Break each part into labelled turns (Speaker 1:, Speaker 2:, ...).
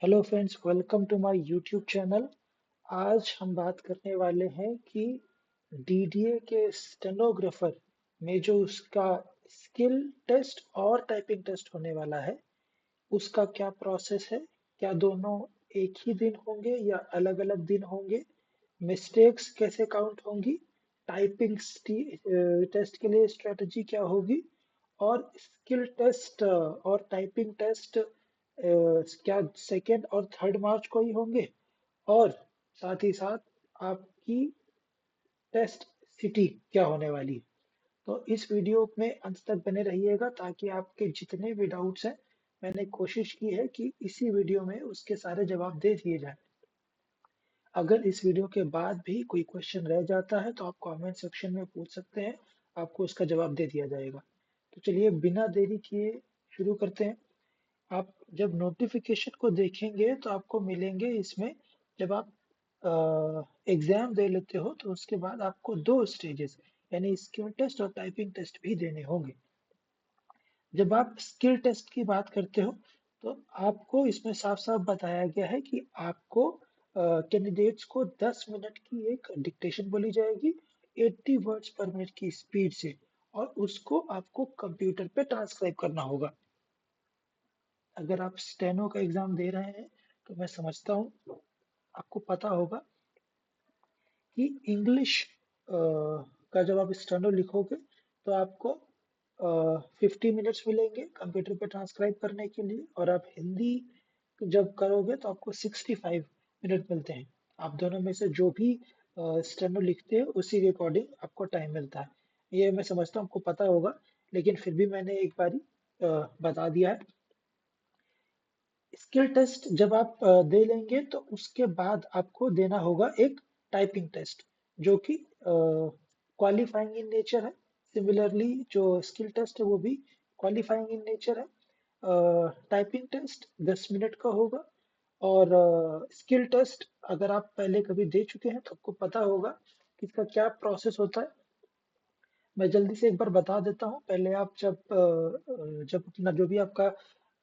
Speaker 1: Hello friends, welcome to my YouTube channel. आज हम बात करने वाले हैं कि डीडीए के स्टेनोग्राफर में जो उसका स्किल टेस्ट और टाइपिंग टेस्ट होने वाला है, उसका क्या प्रोसेस है। क्या दोनों एक ही दिन होंगे या अलग-अलग दिन होंगे? मिस्टेक्स कैसे काउंट होंगी? टाइपिंग टेस्ट के लिए स्ट्रेटजी क्या होगी? और स्किल टेस्ट और टाइपिंग टेस्ट क्या सेकेंड और थर्ड मार्च को ही होंगे? और साथ ही साथ आपकी टेस्ट सिटी क्या होने वाली है? तो इस वीडियो में अंत तक बने रहिएगा ताकि आपके जितने भी डाउट्स हैं, मैंने कोशिश की है कि इसी वीडियो में उसके सारे जवाब दे दिए जाएं। अगर इस वीडियो के बाद भी कोई क्वेश्चन रह जाता है तो आप कमेंट सेक्शन में पूछ सकते हैं, आपको उसका जवाब दे दिया जाएगा। तो चलिए बिना देरी किए शुरू करते हैं। आप जब नोटिफिकेशन को देखेंगे तो आपको मिलेंगे इसमें, जब आप एग्जाम दे लेते हो तो उसके बाद आपको दो स्टेजेस यानी स्किल टेस्ट और टाइपिंग टेस्ट भी देने होंगे। जब आप स्किल टेस्ट की बात करते हो तो आपको इसमें साफ-साफ बताया गया है कि आपको कैंडिडेट्स को 10 मिनट की एक डिक्टेशन बोली जाएगी 80 वर्ड्स पर मिनट की स्पीड से, और उसको आपको कंप्यूटर पे ट्रांसक्राइब करना होगा। अगर आप स्टेनो का एग्जाम दे रहे हैं तो मैं समझता हूँ आपको पता होगा कि इंग्लिश का जब आप स्टेनो लिखोगे तो आपको 50 मिनट्स मिलेंगे कंप्यूटर पे ट्रांसक्राइब करने के लिए, और आप हिंदी जब करोगे तो आपको 65 मिनट मिलते हैं। आप दोनों में से जो भी स्टेनो लिखते हैं उसी के अकॉर्डिंग आपको टाइम मिलता है। ये मैं समझता हूँ आपको पता होगा, लेकिन फिर भी मैंने एक बारी बता दिया है। स्किल टेस्ट जब आप दे लेंगे तो उसके बाद आपको देना होगा एक टाइपिंग टेस्ट, जो कि क्वालिफाइंग इन नेचर है। सिमिलरली जो स्किल टेस्ट है वो भी क्वालिफाइंग इन नेचर है। टाइपिंग टेस्ट 10 मिनट का होगा, और स्किल टेस्ट अगर आप पहले कभी दे चुके हैं तो आपको पता होगा कि इसका क्या प्रोसेस होता है। मैं जल्दी से एक बार बता देता हूँ। पहले आप जब अपना जो भी आपका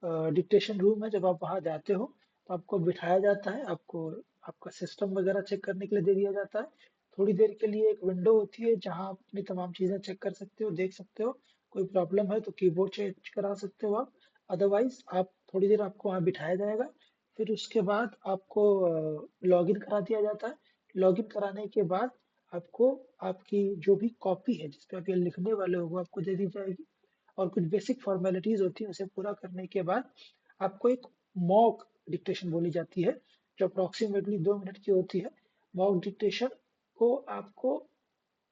Speaker 1: डिक्टेशन रूम है, जब आप वहाँ जाते हो तो आपको बिठाया जाता है, आपको आपका सिस्टम वगैरह चेक करने के लिए दे दिया जाता है। थोड़ी देर के लिए एक विंडो होती है जहाँ आप अपनी तमाम चीज़ें चेक कर सकते हो, देख सकते हो। कोई प्रॉब्लम है तो कीबोर्ड चेंज करा सकते हो आप। अदरवाइज आप थोड़ी देर आपको वहाँ बिठाया जाएगा। फिर उसके बाद आपको लॉगिन करा दिया जाता है। लॉगिन कराने के बाद आपको आपकी जो भी कॉपी है जिस पे आप ये लिखने वाले हो वो आपको दे दी जाएगी, और कुछ बेसिक फॉर्मेलिटीज होती हैं, उसे पूरा करने के बाद आपको एक मॉक डिक्टेशन बोली जाती है, जो अप्रोक्सीमेटली 2 मिनट की होती है। मॉक डिक्टेशन को आपको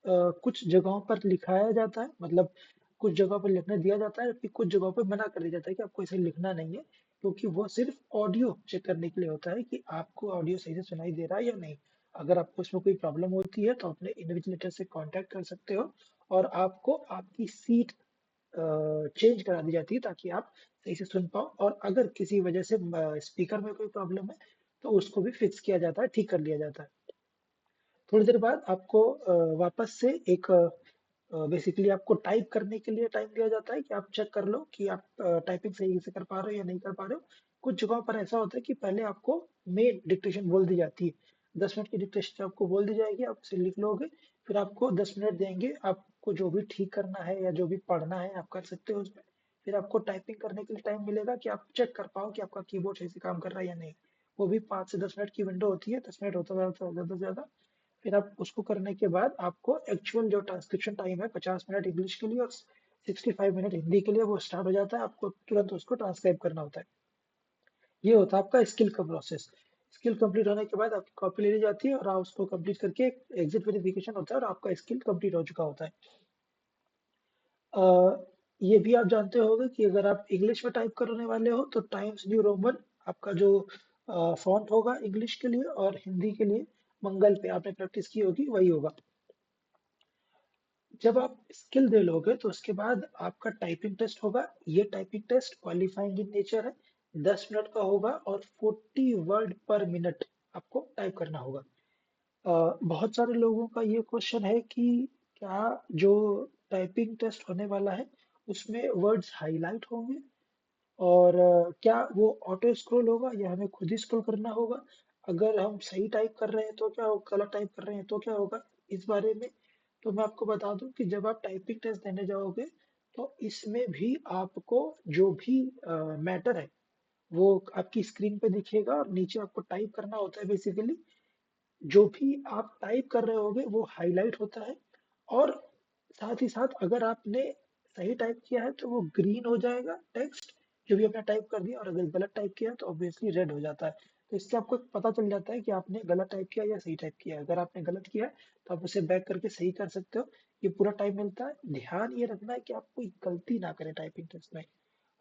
Speaker 1: कुछ जगहों पर लिखाया जाता है, मतलब कुछ जगहों पर लिखने दिया जाता है, जबकि कुछ जगहों पर मना कर दिया जाता है कि आपको इसे लिखना नहीं है, क्योंकि वो सिर्फ ऑडियो चेक करने के लिए होता है कि आपको ऑडियो सही से सुनाई दे रहा है या नहीं। अगर आपको इसमें कोई प्रॉब्लम होती है तो अपने इन्विजिलेटर से कांटेक्ट कर सकते हो, और आपको आपकी सीट चेंज करा दी जाती है ताकि आप सही से सुन पाओ, और अगर किसी वजह से स्पीकर में कोई प्रॉब्लम है तो उसको भी फिक्स किया जाता है, ठीक कर लिया जाता है। थोड़ी देर बाद आपको वापस से एक बेसिकली आपको टाइप करने के लिए टाइम दिया जाता है कि आप चेक कर लो कि आप टाइपिंग सही से कर पा रहे हो या नहीं कर पा रहे हो। कुछ जगहों पर ऐसा होता है कि पहले आपको मेन डिक्टेशन बोल दी जाती है। 10 मिनट की डिक्टेशन आपको बोल दी जाएगी, आप उसे लिख लोगे। फिर आपको 10 मिनट देंगे, आपको जो भी ठीक करना है या जो भी पढ़ना है आप कर सकते हो उसमें। फिर आपको टाइपिंग करने के लिए टाइम मिलेगा कि आप चेक कर पाओ कि आपका कीबोर्ड सही से काम कर रहा है या नहीं। वो भी 5 से 10 मिनट की विंडो होती है, 10 मिनट होता है ज़्यादा से ज़्यादा। फिर आप उसको करने के बाद आपको एक्चुअल जो ट्रांसक्रिप्शन टाइम है 50 मिनट इंग्लिश के लिए और 65 मिनट हिंदी के लिए, वो स्टार्ट हो जाता है। आपको तुरंत उसको ट्रांसक्राइब करना होता है। ये होता है आपका स्किल का प्रोसेस। स्किल कंप्लीट होने के बाद आपकी कॉपी ले ली जाती है और आप उसको कंप्लीट करके एग्जिट वेरिफिकेशन होता है और आपका स्किल कंप्लीट हो चुका होता है। अ, ये भी आप जानते होंगे कि अगर आप इंग्लिश में टाइप करने वाले हो तो टाइम्स न्यू रोमन आपका जो फॉन्ट होगा इंग्लिश के लिए, और हिंदी के लिए मंगल पे आपने प्रैक्टिस की होगी वही होगा। जब आप स्किल दे लोगे तो उसके बाद आपका टाइपिंग टेस्ट होगा। ये typing test qualifying in nature है, 10 मिनट का होगा और 40 वर्ड पर मिनट आपको टाइप करना होगा। बहुत सारे लोगों का ये क्वेश्चन है कि क्या जो टाइपिंग टेस्ट होने वाला है उसमें वर्ड्स हाईलाइट होंगे? और क्या वो ऑटो स्क्रॉल होगा या हमें खुद ही स्क्रॉल करना होगा? अगर हम सही टाइप कर रहे हैं तो क्या होगा, गलत टाइप कर रहे हैं तो क्या होगा? इस बारे में तो मैं आपको बता दूं कि जब आप टाइपिंग टेस्ट देने जाओगे तो इसमें भी आपको जो भी मैटर है वो आपकी स्क्रीन पे दिखेगा, और नीचे आपको टाइप करना होता है बेसिकली। जो भी आप टाइप कर रहे होगे वो हाईलाइट होता है, और साथ ही साथ अगर आपने सही टाइप किया है तो वो ग्रीन हो जाएगा टेक्स्ट, जो भी आपने टाइप कर दिया, और अगर गलत टाइप किया तो ऑब्वियसली रेड हो जाता है। तो इससे आपको पता चल जाता है कि आपने गलत टाइप किया या सही टाइप किया है। अगर आपने गलत किया है तो आप उसे बैक करके सही कर सकते हो। ये पूरा टाइम मिलता है। ध्यान ये रखना है कि आप कोई गलती ना करें टाइपिंग टेस्ट में।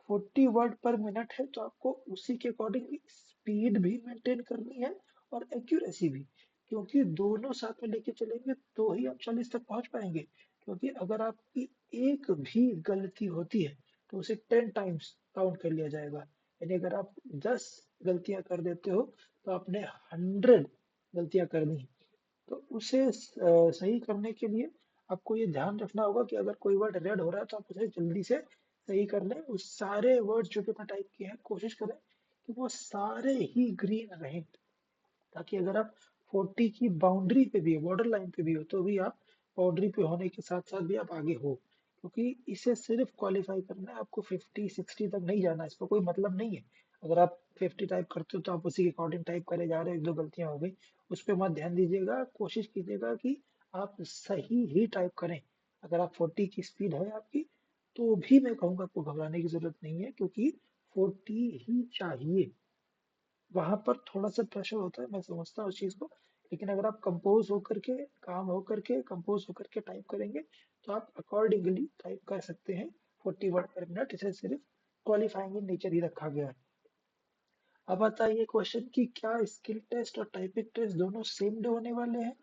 Speaker 1: 40 वर्ड पर मिनट है तो आपको उसी के अकॉर्डिंग स्पीड भी मेंटेन करनी है और एक्यूरेसी भी, क्योंकि दोनों साथ में लेके चलेंगे तो ही आप 40 तक पहुंच पाएंगे। क्योंकि अगर आपकी एक भी गलती होती है तो उसे 10 टाइम्स काउंट कर लिया जाएगा। यानी अगर आप 10 गलतियां कर देते हो तो आपने 100 गलतियां कर दी। तो उसे सही करने के लिए आपको ये ध्यान रखना होगा कि अगर कोई वर्ड रेड हो रहा है तो आप उसे जल्दी से सही कर लें। उस सारे वर्ड जो भी आपने टाइप किए हैं कोशिश करें कि वो सारे ही ग्रीन रहें, ताकि अगर आप 40 की बाउंड्री पे भी हो, बॉर्डर लाइन पे भी हो, तो भी आप बाउंड्री पे होने के साथ साथ भी आप आगे हो। क्योंकि इसे सिर्फ क्वालिफाई करना है, आपको 50-60 तक नहीं जाना, इसका कोई मतलब नहीं है। अगर आप 50 टाइप करते हो तो आप उसी के अकॉर्डिंग टाइप करे जा रहे हो, एक दो गलतियां हो गई उस पर मत ध्यान दीजिएगा। कोशिश कीजिएगा कि आप सही ही टाइप करें। अगर आप 40 की स्पीड है आपकी तो भी मैं कहूँगा आपको घबराने की जरूरत नहीं है, क्योंकि 40 ही चाहिए। वहां पर थोड़ा सा प्रेशर होता है, मैं समझता हूँ उस चीज को। लेकिन अगर आप कंपोज होकर के, काम होकर के, कंपोज होकर के टाइप करेंगे तो आप अकॉर्डिंगली टाइप कर सकते हैं। 40 वर्ड पर मिनट इसे सिर्फ क्वालिफाइंग इन नेचर ही रखा गया है। अब आता है ये क्वेश्चन कि क्या स्किल टेस्ट और टाइपिंग टेस्ट दोनों सेम डे होने वाले हैं?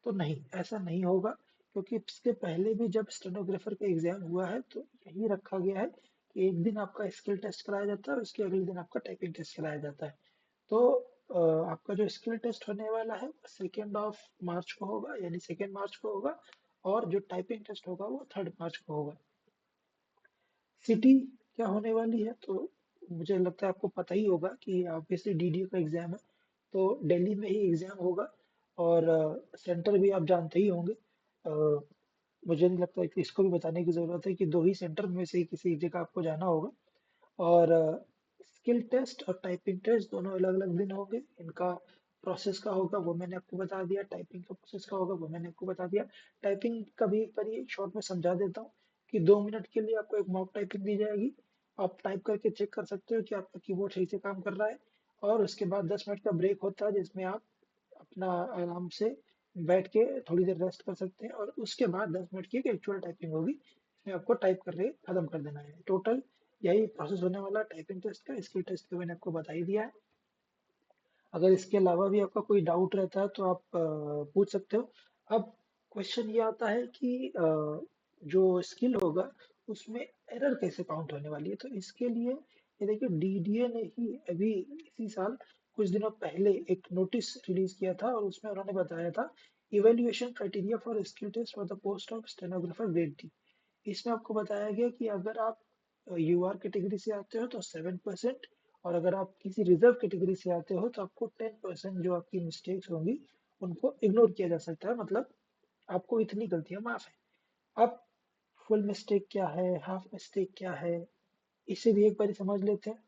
Speaker 1: तो नहीं, ऐसा नहीं होगा। क्योंकि इसके पहले भी जब स्टेनोग्राफर का एग्जाम हुआ है तो यही रखा गया है कि एक दिन आपका स्किल टेस्ट कराया जाता है और उसके अगले दिन आपका टाइपिंग टेस्ट कराया जाता है। तो आपका जो स्किल टेस्ट होने वाला है 2 मार्च को होगा, यानी 2 मार्च को होगा। और जो टाइपिंग टेस्ट होगा वो 3 मार्च को होगा। सिटी क्या होने वाली है तो मुझे लगता है आपको पता ही होगा कि ऑब्वियसली डीडीए का एग्जाम है, तो दिल्ली में ही एग्जाम होगा। और सेंटर भी आप जानते ही होंगे। अ, मुझे नहीं लगता कि इसको भी बताने की जरूरत है कि दो ही सेंटर में से ही किसी एक जगह आपको जाना होगा। और स्किल टेस्ट और टाइपिंग टेस्ट दोनों अलग अलग दिन होंगे। इनका प्रोसेस का होगा वो मैंने आपको बता दिया, टाइपिंग का प्रोसेस का होगा वो मैंने आपको बता दिया। टाइपिंग का भी एक बार ये शॉर्ट में समझा देता हूँ कि 2 मिनट के लिए आपको एक मॉक टाइपिंग दी जाएगी। आप टाइप करके चेक कर सकते हो कि आपका कीबोर्ड सही से काम कर रहा है। और उसके बाद 10 मिनट का ब्रेक होता है जिसमें आप अपना आराम से बैठ के थोड़ी देर रेस्ट कर सकते हैं, और उसके बाद 10 मिनट की एक एक्चुअल टाइपिंग होगी जिसमें आपको टाइप करके खत्म कर देना है। टोटल यही प्रोसेस होने वाला टाइपिंग टेस्ट का। स्किल टेस्ट का मैंने आपको बता ही दिया है। अगर इसके अलावा भी आपका कोई डाउट रहता है तो आप पूछ सकते हो। अब क्वेश्चन ये आता है कि जो स्किल होगा उसमें एरर कैसे काउंट होने वाली है? तो इसके लिए ये देखिए, डीडीए ने ही अभी इसी साल कुछ दिनों पहले एक नोटिस रिलीज किया था, और उसमें उन्होंने बताया था evaluation criteria for skill test for the post of stenographer grade D. इसमें आपको बताया गया कि अगर आप यूआर कैटेगरी से आते हो तो 7%, और अगर आप किसी रिजर्व कैटेगरी से आते हो तो आपको 10% जो आपकी मिस्टेक्स होंगी उनको इग्नोर किया जा सकता है। मतलब आपको इतनी गलतियां माफ है। अब फुल मिस्टेक क्या है, हाफ मिस्टेक क्या है, इसे भी एक बार समझ लेते हैं।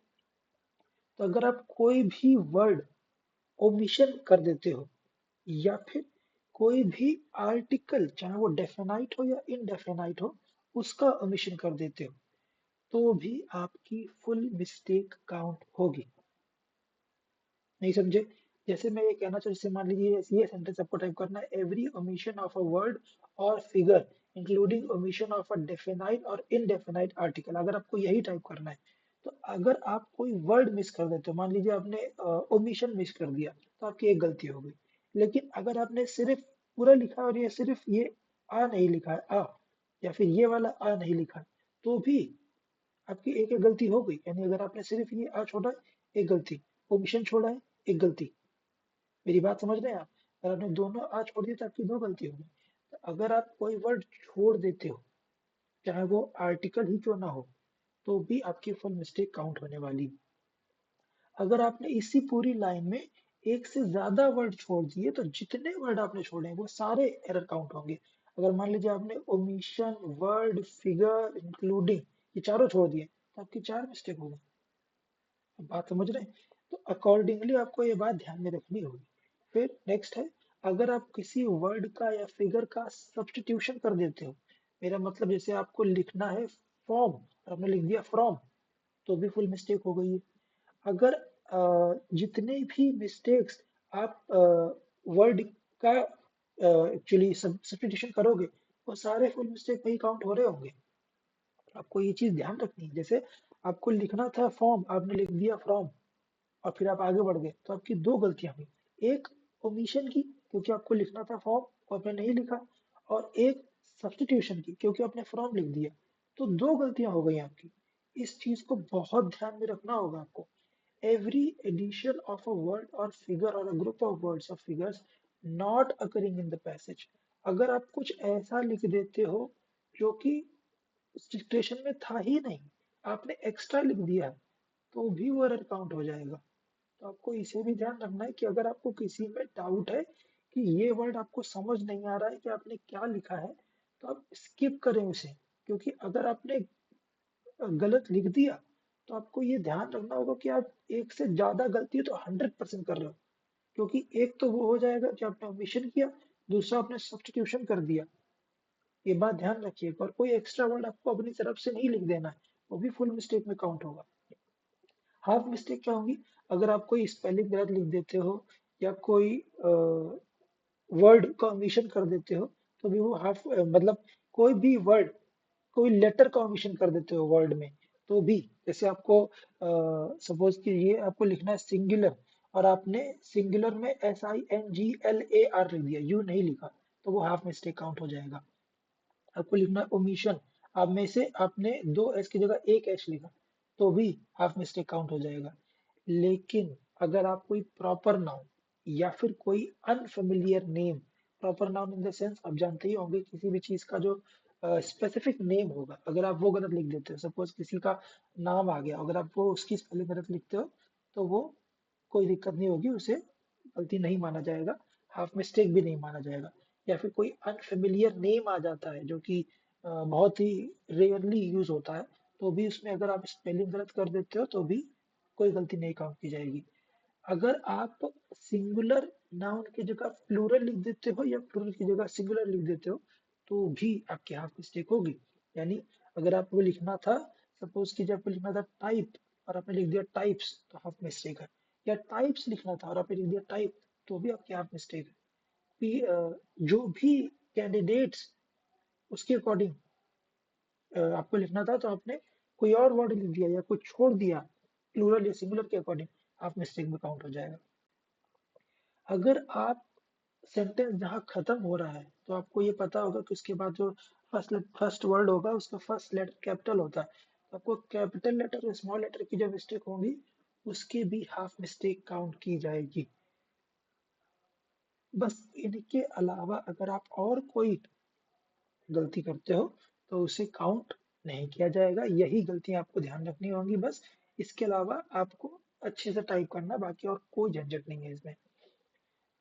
Speaker 1: तो अगर आप कोई भी वर्ड ओमिशन कर देते हो, या फिर कोई भी आर्टिकल, चाहे वो डेफिनाइट हो या इनडेफिनाइट हो, उसका ओमिशन कर देते हो, तो भी आपकी फुल मिस्टेक काउंट होगी। नहीं समझे? जैसे मैं ये कहना चाहूँ, जैसे मान लीजिए ये सेंटेंस आपको टाइप करना है, every omission of a word or figure including omission of a definite or indefinite article. अगर आपको यही टाइप करना है तो अगर आप कोई वर्ड मिस कर देते हो, मान लीजिए आपने ओमिशन मिस कर दिया, तो आपकी एक गलती हो गई। लेकिन अगर आपने सिर्फ पूरा लिखा और ये सिर्फ ये आ नहीं लिखा है, आ, या फिर ये वाला आ नहीं लिखा है, तो भी आपकी एक एक गलती हो गई। यानी अगर आपने सिर्फ ये आ छोड़ा है, एक गलती, ओमिशन छोड़ा है, एक गलती। मेरी बात समझ रहे हैं आप? अगर आपने दोनों आ छोड़ दिए तो आपकी दो गलती हो गई। तो अगर आप कोई वर्ड छोड़ देते हो, चाहे वो आर्टिकल ही क्यों ना हो, तो भी आपकी फुल मिस्टेक काउंट होने वाली। अगर आपने इसी पूरी लाइन में एक से ज्यादा वर्ड छोड़ दिए तो जितने वर्ड आपने छोड़े हैं वो सारे एरर काउंट होंगे। अगर मान लीजिए आपने ओमिशन, वर्ड, फिगर, इंक्लूडिंग ये चारों छोड़ दिए तो आपकी 4 मिस्टेक हो गई। अब बात समझ रहे हैं? तो अकॉर्डिंगली आपको ये बात ध्यान में रखनी होगी। फिर नेक्स्ट है, अगर आप किसी वर्ड का या फिगर का सब्स्टिट्यूशन कर देते हो, मेरा मतलब जैसे आपको लिखना है फॉर्म और आपने लिख दिया फ्रॉम, तो भी फुल मिस्टेक हो गई है। अगर जितने भी मिस्टेक्स आप वर्ड का एक्चुअली सब्स्टिट्यूशन करोगे वो सारे फुल मिस्टेक में ही काउंट हो रहे होंगे। आपको ये चीज ध्यान रखनी है। जैसे आपको लिखना था फॉर्म, आपने लिख दिया फ्रॉम, और फिर आप आगे बढ़ गए तो आपकी दो गलतियां हुई। एक ओमिशन की क्योंकि आपको लिखना था फॉर्म और आपने नहीं लिखा, और एक सब्स्टिट्यूशन की क्योंकि आपने फ्रॉम लिख दिया। तो दो गलतियां हो गई आपकी। इस चीज को बहुत ध्यान में रखना होगा आपको। Every addition of a word or figure or a group of words or figures not occurring in the passage, अगर आप कुछ ऐसा लिख देते हो जो कि सिचुएशन में था ही नहीं, आपने एक्स्ट्रा लिख दिया, तो भी वो एरर काउंट हो जाएगा। तो आपको इसे भी ध्यान रखना है कि अगर आपको किसी में डाउट है कि ये वर्ड आपको समझ नहीं आ रहा है कि आपने क्या लिखा है, तो आप स्किप करें उसे। क्योंकि अगर आपने गलत लिख दिया तो आपको ये ध्यान रखना होगा कि आप एक से ज्यादा गलती तो 100% कर रहे हो। क्योंकि एक तो वो हो जाएगा कि आपने ओमिशन किया, दूसरा आपने सब्स्टिट्यूशन कर दिया। ये बात ध्यान रखिएगा, और कोई एक्स्ट्रा वर्ड आपको अपनी तरफ से नहीं लिख देना है, वो भी फुल मिस्टेक में काउंट होगा। हाफ मिस्टेक क्या होगी? अगर आप कोई स्पेलिंग गलत लिख देते हो या कोई वर्ड का ओमिशन कर देते हो, तो भी वो हाफ मतलब कोई भी वर्ड, कोई लेटर का ओमिशन कर देते हो वर्ड में, तो भी जैसे आपको सपोज कीजिए आपको लिखना है सिंगुलर और आपने सिंगुलर में SINGLAR लिख दिया, यू नहीं लिखा, तो वो हाफ मिस्टेक काउंट हो जाएगा। आपको लिखना है ओमिशन, आप में से आपने 2 S की जगह 1 H लिखा, तो भी हाफ मिस्टेक काउंट हो जाएगा। लेकिन अगर आप कोई प्रॉपर नाउन या फिर कोई unfamiliar name, proper noun in the sense आप जानते ही होंगे किसी भी चीज का जो स्पेसिफिक नेम होगा, अगर आप वो गलत लिख देते हो, सपोज किसी का नाम आ गया, अगर आप वो उसकी स्पेलिंग गलत लिखते हो, तो वो कोई दिक्कत नहीं होगी, उसे गलती नहीं माना जाएगा, हाफ मिस्टेक भी नहीं माना जाएगा। या फिर कोई अनफेमिलियर नेम आ जाता है जो कि बहुत ही रेयरली यूज होता है, तो भी उसमें अगर आप स्पेलिंग गलत कर देते हो तो भी कोई गलती नहीं काउंट की जाएगी। अगर आप सिंगुलर नाउन की जगह प्लूरल लिख देते हो या प्लूरल की जगह सिंगुलर लिख देते हो, तो भी आपकी हाफ मिस्टेक होगी। यानी अगर आपको लिखना था, सपोज कि जब आपको लिखना था टाइप और आपने लिख दिया टाइप्स, तो हाफ मिस्टेक है। या टाइप्स लिखना था और आपने लिख दिया टाइप, तो भी आपकी हाफ मिस्टेक है। जो भी कैंडिडेट्स उसके अकॉर्डिंग आपको लिखना था तो आपने कोई और वर्ड लिख दिया या कुछ छोड़ दिया प्लूरल या सिंगुलर के अकॉर्डिंग, हाफ मिस्टेक में काउंट हो जाएगा। अगर आप सेंटेंस जहाँ खत्म हो रहा है तो आपको ये पता होगा कि उसके बाद जो फर्स्ट वर्ड होगा उसका फर्स्ट लेटर कैपिटल होता है, तो आपको कैपिटल लेटर और स्मॉल लेटर की जो मिस्टेक होगी उसकी भी हाफ मिस्टेक काउंट की जाएगी। बस इनके अलावा अगर आप और कोई गलती करते हो तो उसे काउंट नहीं किया जाएगा। यही गलतियां आपको ध्यान रखनी होंगी बस। इसके अलावा आपको अच्छे से टाइप करना, बाकी और कोई झंझट नहीं है इसमें।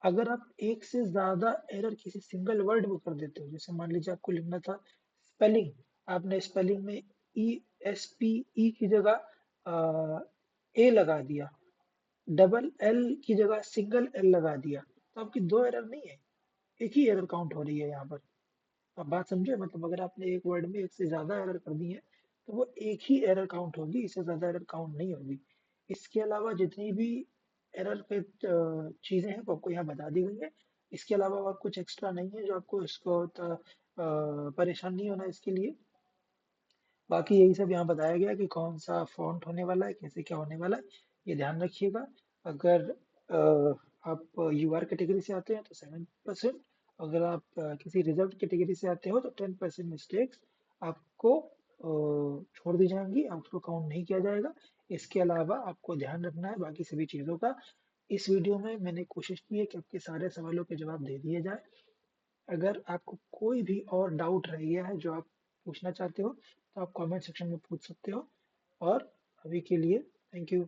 Speaker 1: अगर आप एक से ज्यादा एरर किसी सिंगल वर्ड में कर देते हो, जैसे मान लीजिए आपको लिखना था स्पेलिंग, आपने स्पेलिंग में ESPE की जगह ए लगा दिया, डबल एल की जगह सिंगल एल लगा दिया, तो आपकी दो एरर नहीं है, एक ही एरर काउंट हो रही है यहाँ पर। आप बात समझे? मतलब अगर आपने एक वर्ड में एक से ज्यादा एरर कर दी है तो वो एक ही एरर काउंट होगी, इससे ज्यादा एरर काउंट नहीं होगी। इसके अलावा जितनी भी एरर पे चीजें हैं वो आपको यहाँ बता दी गई है। इसके अलावा और कुछ एक्स्ट्रा नहीं है जो आपको इसको परेशान नहीं होना इसके लिए। बाकी यही सब यहाँ बताया गया कि कौन सा फॉन्ट होने वाला है, कैसे क्या होने वाला है, ये ध्यान रखिएगा। अगर आप UR कैटेगरी से आते हैं तो 7%, अगर आप किसी रिजर्व कैटेगरी से आते हो तो 10% मिस्टेक्स आपको छोड़ दी जाएंगी, आपको काउंट नहीं किया जाएगा। इसके अलावा आपको ध्यान रखना है बाकी सभी चीज़ों का। इस वीडियो में मैंने कोशिश की है कि आपके सारे सवालों के जवाब दे दिए जाए। अगर आपको कोई भी और डाउट रह गया है जो आप पूछना चाहते हो तो आप कमेंट सेक्शन में पूछ सकते हो। और अभी के लिए थैंक यू।